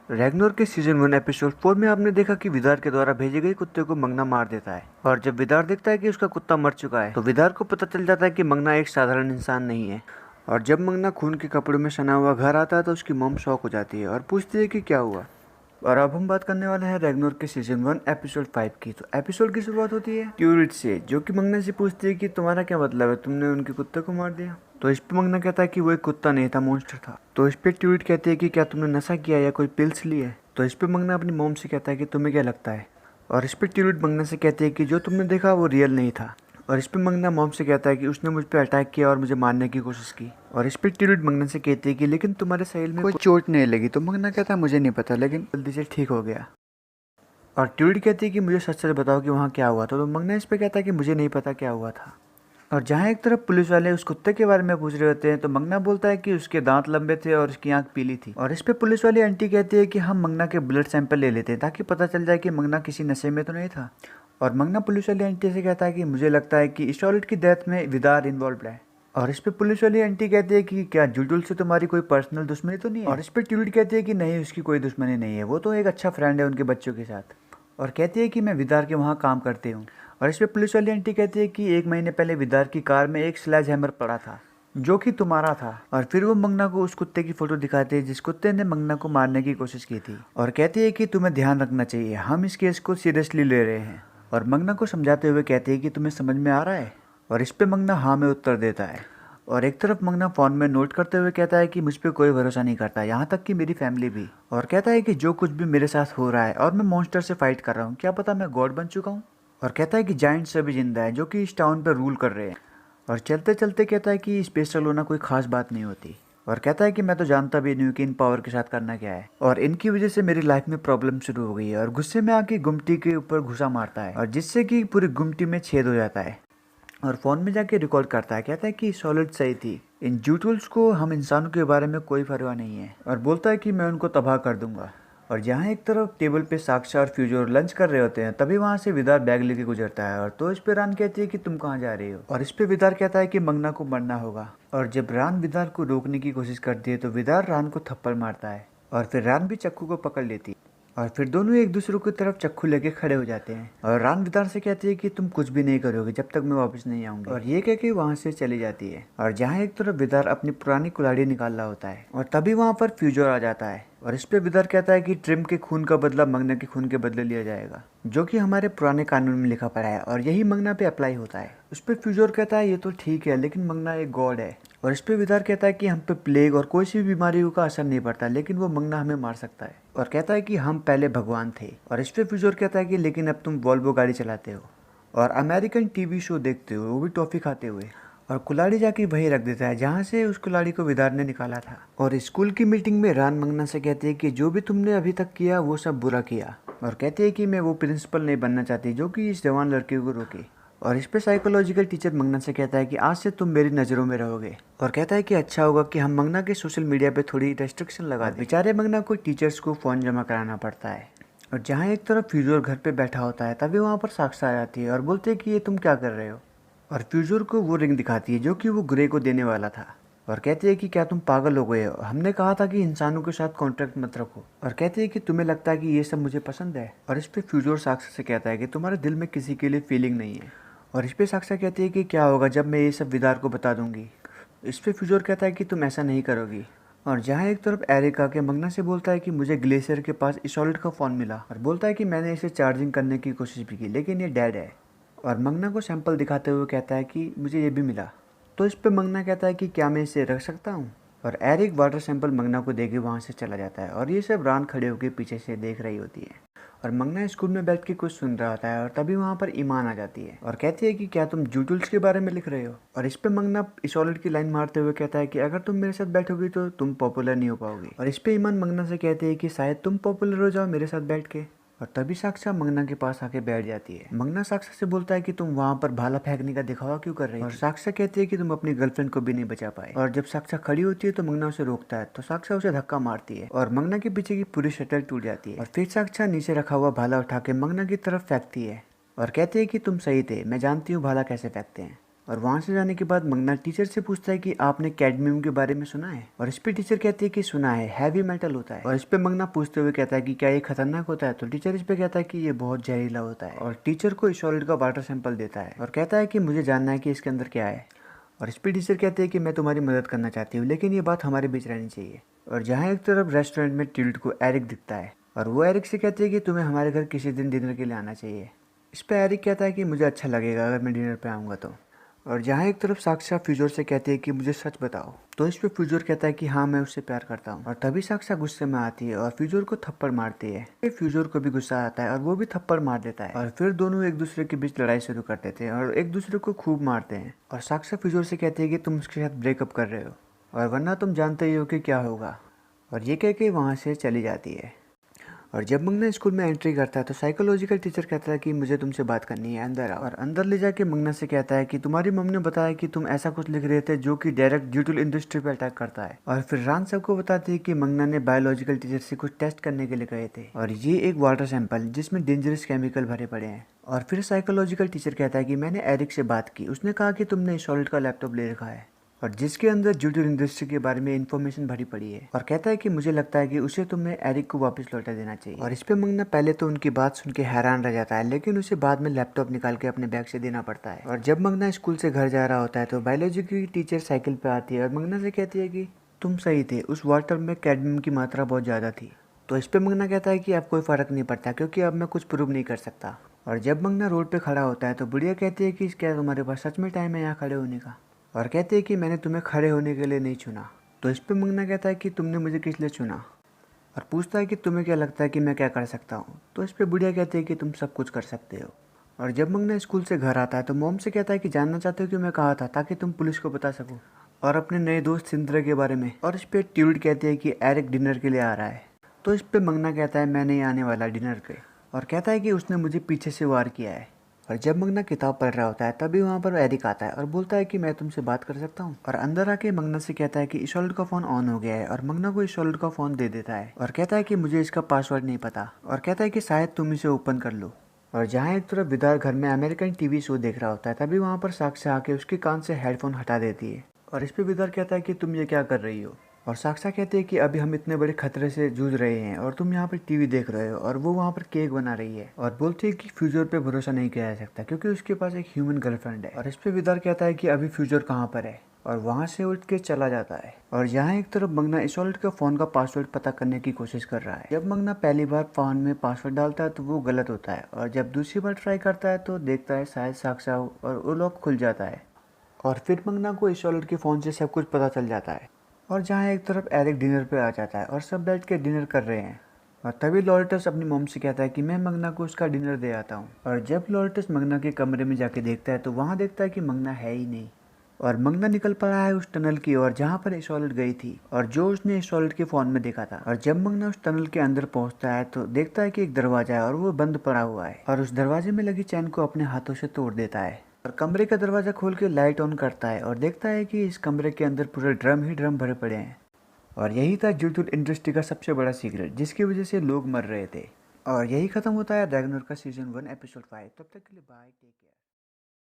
Ragnarok के season 1 episode 4 में आपने देखा कि विदार के द्वारा भेजे गए कुत्ते को मंगना मार देता है। और जब विदार देखता है कि उसका कुत्ता मर चुका है तो विदार को पता चल जाता है कि मंगना एक साधारण इंसान नहीं है। और जब मंगना खून के कपड़ों में सना हुआ घर आता है तो उसकी मॉम शॉक हो जाती है और पूछती है कि क्या हुआ। और अब हम बात करने वाले हैं रैग्नारोक के सीजन 1 एपिसोड 5 की। तो एपिसोड की शुरुआत होती है ट्यूरिट से, जो कि मंगना से पूछती है कि तुम्हारा क्या मतलब है, तुमने उनके कुत्ते को मार दिया। तो इस पे मंगना कहता है कि वो एक कुत्ता नहीं था, मॉन्स्टर था। तो इस पे ट्यूरिट कहती है कि क्या तुमने नशा किया या कोई पिल्स ली है। तो इस पे मंगना अपनी मॉम से कहता है कि तुम्हें क्या लगता है। और इस पे ट्यूलिट मंगना से कहती है कि जो तुमने देखा वो रियल नहीं था। और इस पे मंगना मॉम से कहता है कि उसने मुझ पे अटैक किया और मुझे मारने की कोशिश की। और इस पे ट्यूलिट मंगना से कहती है कि लेकिन तुम्हारे शरीर में कोई चोट नहीं लगी। तो मंगना कहता है मुझे नहीं पता, लेकिन जल्दी से ठीक हो गया। और ट्यूलिट कहती है कि मुझे सच सच बताओ कि वहाँ क्या हुआ था। तो मंगना इस पे कहता है कि मुझे नहीं पता क्या हुआ था। और जहाँ एक तरफ पुलिस वाले उस कुत्ते के बारे में पूछ रहे होते हैं तो मंगना बोलता है कि उसके दांत लंबे थे और उसकी आंख पीली थी। और इस पे पुलिस वाली आंटी कहती है कि हम मंगना के ब्लड सैंपल ले लेते हैं ताकि पता चल जाए कि मंगना किसी नशे में तो नहीं था। और मंगना पुलिस वाली आंटी से कहता है कि मुझे लगता है कि स्टॉलिट की डेथ में विदार इन्वॉल्व है। और इस पे पुलिस वाली आंटी कहती है कि क्या जुटुल से तुम्हारी कोई पर्सनल दुश्मनी तो नहीं है। और इस पे ट्यूलिट कहती है कि नहीं, उसकी कोई दुश्मनी नहीं है, वो तो एक अच्छा फ्रेंड है उनके बच्चों के साथ। और कहती है कि मैं विदार के वहाँ काम करती हूँ। और इस पे पुलिस वाली आंटी कहती है कि 1 महीने पहले विदार की कार में एक स्लैज हैमर पड़ा था जो कि तुम्हारा था। और फिर वो मंगना को उस कुत्ते की फोटो दिखाते हैं जिस कुत्ते ने मंगना को मारने की कोशिश की थी। और कहती है कि तुम्हें ध्यान रखना चाहिए, हम इस केस को सीरियसली ले रहे हैं। और मंगना को समझाते हुए कहती है कि तुम्हें समझ में आ रहा है। और इस पे मंगना हाँ में उत्तर देता है। और एक तरफ मंगना फोन में नोट करते हुए कहता है कि मुझ पे कोई भरोसा नहीं करता, यहाँ तक कि मेरी फैमिली भी। और कहता है कि जो कुछ भी मेरे साथ हो रहा है और मैं मॉन्स्टर से फाइट कर रहा हूँ, क्या पता मैं गॉड बन चुका हूँ। और कहता है कि जायंट्स अभी जिंदा है जो कि इस टाउन पर रूल कर रहे हैं। और चलते चलते कहता है कि स्पेशल होना कोई खास बात नहीं होती। और कहता है कि मैं तो जानता भी नहीं हूँ कि इन पावर के साथ करना क्या है, और इनकी वजह से मेरी लाइफ में प्रॉब्लम शुरू हो गई है। और गुस्से में आके गुमटी के ऊपर घुसा मारता है और जिससे कि पूरी गुमटी में छेद हो जाता है। और फ़ोन में जाके रिकॉर्ड करता है, कहता है कि सॉलिड सही थी, इन जूटूल्स को हम इंसानों के बारे में कोई परवाह नहीं है। और बोलता है कि मैं उनको तबाह कर दूंगा। और जहाँ एक तरफ टेबल पे साक्षा और फ्यूजर लंच कर रहे होते हैं तभी वहाँ से विदार बैग लेके गुजरता है। और तो इस पे रान कहती है कि तुम कहाँ जा रही हो। और इस पे विदार कहता है कि मंगना को मरना होगा। और जब रान विदार को रोकने की कोशिश करती है तो विदार रान को थप्पड़ मारता है और फिर रान भी चक्कू को पकड़ लेती है। और फिर दोनों एक दूसरे की तरफ चक्कू लेके खड़े हो जाते हैं। और रान विदार से कहती है कि तुम कुछ भी नहीं करोगे जब तक मैं वापस नहीं आऊंगी। और ये कह के वहाँ से चली जाती है। और जहाँ एक तरफ विदार अपनी पुरानी कुल्हाड़ी निकाल रहा होता है और तभी वहाँ पर फ्यूजर आ जाता है। और इस पे विदार कहता है कि ट्रिम के खून का बदला मंगना के खून के बदले लिया जाएगा, जो कि हमारे पुराने कानून में लिखा पड़ा है और यही मंगना पे अप्लाई होता है। उस पे फ्यूजर कहता है ये तो ठीक है, लेकिन मंगना एक गॉड है। और इस पे विदार कहता है कि हम पे प्लेग और कोई सी भी बीमारियों का असर नहीं पड़ता, लेकिन वो मंगना हमें मार सकता है। और कहता है कि हम पहले भगवान थे। और इस पे फ्यूजर कहता है कि लेकिन अब तुम वॉल्वो गाड़ी चलाते हो और अमेरिकन टीवी शो देखते हो, वो भी टॉफी खाते हुए। और कुल्हाड़ी जाके वहीं रख देता है जहाँ से उस कुल्हाड़ी को विदार ने निकाला था। और स्कूल की मीटिंग में रान मंगना से कहती है कि जो भी तुमने अभी तक किया वो सब बुरा किया। और कहती है कि मैं वो प्रिंसिपल नहीं बनना चाहती जो कि इस जवान लड़के को रोके। और इस पे साइकोलॉजिकल टीचर मंगना से कहता है कि आज से तुम मेरी नज़रों में रहोगे। और कहता है कि अच्छा होगा कि हम मंगना के सोशल मीडिया पे थोड़ी रेस्ट्रिक्शन लगा दें। बेचारे मंगना को टीचर्स को फ़ोन जमा कराना पड़ता है। और जहाँ एक तरफ फ्यूजर घर पे बैठा होता है तभी वहाँ पर साक्षा आ जाती है और बोलते हैं कि ये तुम क्या कर रहे हो। और फ्यूजर को वो रिंग दिखाती है जो कि वो ग्रे को देने वाला था। और कहती है कि क्या तुम पागल हो गए हो, हमने कहा था कि इंसानों के साथ कॉन्ट्रैक्ट मत रखो। और कहती है कि तुम्हें लगता है कि ये सब मुझे पसंद है। और इस पे फ्यूजर साक्षा से कहता है कि तुम्हारे दिल में किसी के लिए फीलिंग नहीं है। और इस पे साक्षा कहती है कि क्या होगा जब मैं ये सब विदार को बता दूंगी। इस पे फ्यूजर कहता है कि तुम ऐसा नहीं करोगी। और जहाँ एक तरफ एरिक आके मंगना से बोलता है कि मुझे ग्लेशियर के पास इसोलिट का फ़ोन मिला और बोलता है कि मैंने इसे चार्जिंग करने की कोशिश भी की लेकिन ये डेड है। और मंगना को सैंपल दिखाते हुए कहता है कि मुझे ये भी मिला। तो इस पे मंगना कहता है कि क्या मैं इसे रख सकता हूँ। और एरिक वाटर सैंपल मंगना को देके वहाँ से चला जाता है। और ये सब रान खड़े होकर पीछे से देख रही होती है। और मंगना स्कूल में बैठ के कुछ सुन रहा होता है और तभी वहाँ पर ईमान आ जाती है और कहती है कि क्या तुम जूटूल्स के बारे में लिख रहे हो। और इस पे मंगना इसोलिट की लाइन मारते हुए कहता है कि अगर तुम मेरे साथ बैठोगी तो तुम पॉपुलर नहीं हो पाओगी। और इस पे ईमान मंगना से कहती है कि शायद तुम पॉपुलर हो जाओ मेरे साथ बैठ के। और तभी साक्षा मंगना के पास आके बैठ जाती है। मंगना साक्षा से बोलता है कि तुम वहाँ पर भाला फेंकने का दिखावा क्यों कर रही हो। और साक्षा कहती है कि तुम अपनी गर्लफ्रेंड को भी नहीं बचा पाए। और जब साक्षा खड़ी होती है तो मंगना उसे रोकता है तो साक्षा उसे धक्का मारती है और मंगना के पीछे की पूरी शटल टूट जाती है। और फिर साक्षा नीचे रखा हुआ भाला उठा के मंगना की तरफ फेंकती है और कहती है कि तुम सही थे, मैं जानती हूँ भाला कैसे फेंकते हैं। और वहाँ से जाने के बाद मंगना टीचर से पूछता है कि आपने कैडमियम के बारे में सुना है। और इस पे टीचर कहती है कि सुना है, हैवी मेटल होता है। और इस पे मंगना पूछते हुए कहता है कि क्या ये खतरनाक होता है। तो टीचर इस पे कहता है कि ये बहुत जहरीला होता है। और टीचर को इस सॉलिड का वाटर सैंपल देता है और कहता है कि मुझे जानना है कि इसके अंदर क्या है। और इस पे टीचर कहते हैं कि मैं तुम्हारी मदद करना चाहती हूँ, लेकिन ये बात हमारे बीच रहनी चाहिए। और जहाँ एक तरफ रेस्टोरेंट में टिल्ड को एरिक दिखता है और वो एरिक से कहते हैं कि तुम्हें हमारे घर किसी दिन डिनर के लिए आना चाहिए। इस पे एरिक कहता है कि मुझे अच्छा लगेगा अगर मैं डिनर पे आऊँगा तो। और जहाँ एक तरफ साक्षा फ्यूजर से कहती है कि मुझे सच बताओ। तो इस पे फ्यूजर कहता है कि हाँ मैं उससे प्यार करता हूँ। और तभी साक्षा गुस्से में आती है और फ्यूजर को थप्पड़ मारती है। फ्यूजर को भी गुस्सा आता है और वो भी थप्पड़ मार देता है। और फिर दोनों एक दूसरे के बीच लड़ाई शुरू कर देते हैं और एक दूसरे को खूब मारते हैं। और साक्षा फ्यूजर से कहती है कि तुम उसके साथ ब्रेकअप कर रहे हो और वरना तुम जानते ही हो कि क्या होगा। और ये कह के वहाँ से चली जाती है। और जब मंगना स्कूल में एंट्री करता है तो साइकोलॉजिकल टीचर कहता है कि मुझे तुमसे बात करनी है, अंदर आओ। और अंदर ले जाके मंगना से कहता है कि तुम्हारी मम्मी ने बताया कि तुम ऐसा कुछ लिख रहे थे जो कि डायरेक्ट ड्यूटल इंडस्ट्री पे अटैक करता है। और फिर रान सबको बताती है कि मंगना ने बायोलॉजिकल टीचर से कुछ टेस्ट करने के लिए कहे थे और ये एक वाटर सैंपल जिसमें डेंजरस केमिकल भरे पड़े हैं। और फिर साइकोलॉजिकल टीचर कहता है कि मैंने एरिक से बात की, उसने कहा कि तुमने सॉलिड का लैपटॉप ले रखा है और जिसके अंदर ड्यूटल इंडस्ट्री के बारे में इन्फॉर्मेशन भरी पड़ी है। और कहता है कि मुझे लगता है कि उसे तुम्हें एरिक को वापस लौटा देना चाहिए। और इस पे मंगना पहले तो उनकी बात सुन के हैरान रह जाता है, लेकिन उसे बाद में लैपटॉप निकाल के अपने बैग से देना पड़ता है। और जब मंगना स्कूल से घर जा रहा होता है तो बायोलॉजी की टीचर साइकिल पे आती है और मंगना से कहती है कि तुम सही थे, उस वाटर में कैडमियम की मात्रा बहुत ज़्यादा थी। तो इस पे मंगना कहता है कि अब कोई फ़र्क नहीं पड़ता क्योंकि अब मैं कुछ प्रूव नहीं कर सकता। और जब मंगना रोड पे खड़ा होता है तो बुढ़िया कहती है कि क्या तुम्हारे पास सच में टाइम है यहाँ खड़े होने का। और कहते हैं कि मैंने तुम्हें खड़े होने के लिए नहीं चुना। तो इस पे मंगना कहता है कि तुमने मुझे किस लिए चुना और पूछता है कि तुम्हें क्या लगता है कि मैं क्या कर सकता हूँ। तो इस पे बुढ़िया कहती है कि तुम सब कुछ कर सकते हो। और जब मंगना स्कूल से घर आता है तो मॉम से कहता है कि जानना चाहते हो कि मैं कहा था ताकि तुम पुलिस को बता सको और अपने नए दोस्त सिंद्रा के बारे में। और इस पे ट्यूल्ड कहती है कि एरिक डिनर के लिए आ रहा है। तो इस पे मंगना कहता है मैं नहीं आने वाला डिनर पे और कहता है कि उसने मुझे पीछे से वार किया है। और जब मंगना किताब पढ़ रहा होता है तभी वहाँ पर एरिक आता है और बोलता है कि मैं तुमसे बात कर सकता हूँ। और अंदर आके मंगना से कहता है कि इशोल्ड का फ़ोन ऑन हो गया है और मंगना को इशोल्ड का फ़ोन दे देता है और कहता है कि मुझे इसका पासवर्ड नहीं पता और कहता है कि शायद तुम इसे ओपन कर लो। और जहाँ एक तरफ विदार घर में अमेरिकन टीवी शो देख रहा होता है तभी वहाँ पर साक्षा आके उसके कान से हेडफोन हटा देती है। और इस पे विदार कहता है कि तुम ये क्या कर रही हो। और साक्षा कहती है कि अभी हम इतने बड़े खतरे से जूझ रहे हैं और तुम यहाँ पर टीवी देख रहे हो। और वो वहाँ पर केक बना रही है और बोलती है कि फ्यूचर पे भरोसा नहीं किया जा सकता क्योंकि उसके पास एक ह्यूमन गर्लफ्रेंड है। और इस पे विदार कहता है कि अभी फ्यूचर कहाँ पर है और वहाँ से उठ के चला जाता है। और यहाँ एक तरफ मंगना इशोल्ड के फ़ोन का पासवर्ड पता करने की कोशिश कर रहा है। जब मंगना पहली बार फ़ोन में पासवर्ड डालता है तो वो गलत होता है और जब दूसरी बार ट्राई करता है तो देखता है शायद साक्षा और वो लॉक खुल जाता है। और फिर मंगना को इशोल्ड के फ़ोन से सब कुछ पता चल जाता है। और जहाँ एक तरफ एरिक डिनर पे आ जाता है और सब बैठ के डिनर कर रहे हैं। और तभी लॉर्टस अपनी मॉम से कहता है कि मैं मंगना को उसका डिनर दे आता हूँ। और जब लॉर्टस मंगना के कमरे में जाके देखता है तो वहाँ देखता है कि मंगना है ही नहीं और मंगना निकल पड़ा है उस टनल की ओर जहाँ पर इशोल्ड गई थी और जो उसने इशोल्ड के फ़ोन में देखा था। और जब मंगना उस टनल के अंदर पहुँचता है तो देखता है कि एक दरवाजा है और वो बंद पड़ा हुआ है और उस दरवाजे में लगी चैन को अपने हाथों से तोड़ देता है और कमरे का दरवाजा खोल के लाइट ऑन करता है और देखता है कि इस कमरे के अंदर पूरे ड्रम ही ड्रम भरे पड़े हैं। और यही था जूटूल इंडस्ट्री का सबसे बड़ा सीक्रेट जिसकी वजह से लोग मर रहे थे। और यही खत्म होता है रैग्नारोक का सीजन 1 एपिसोड 5। तब तक के लिए बाय, टेक केयर।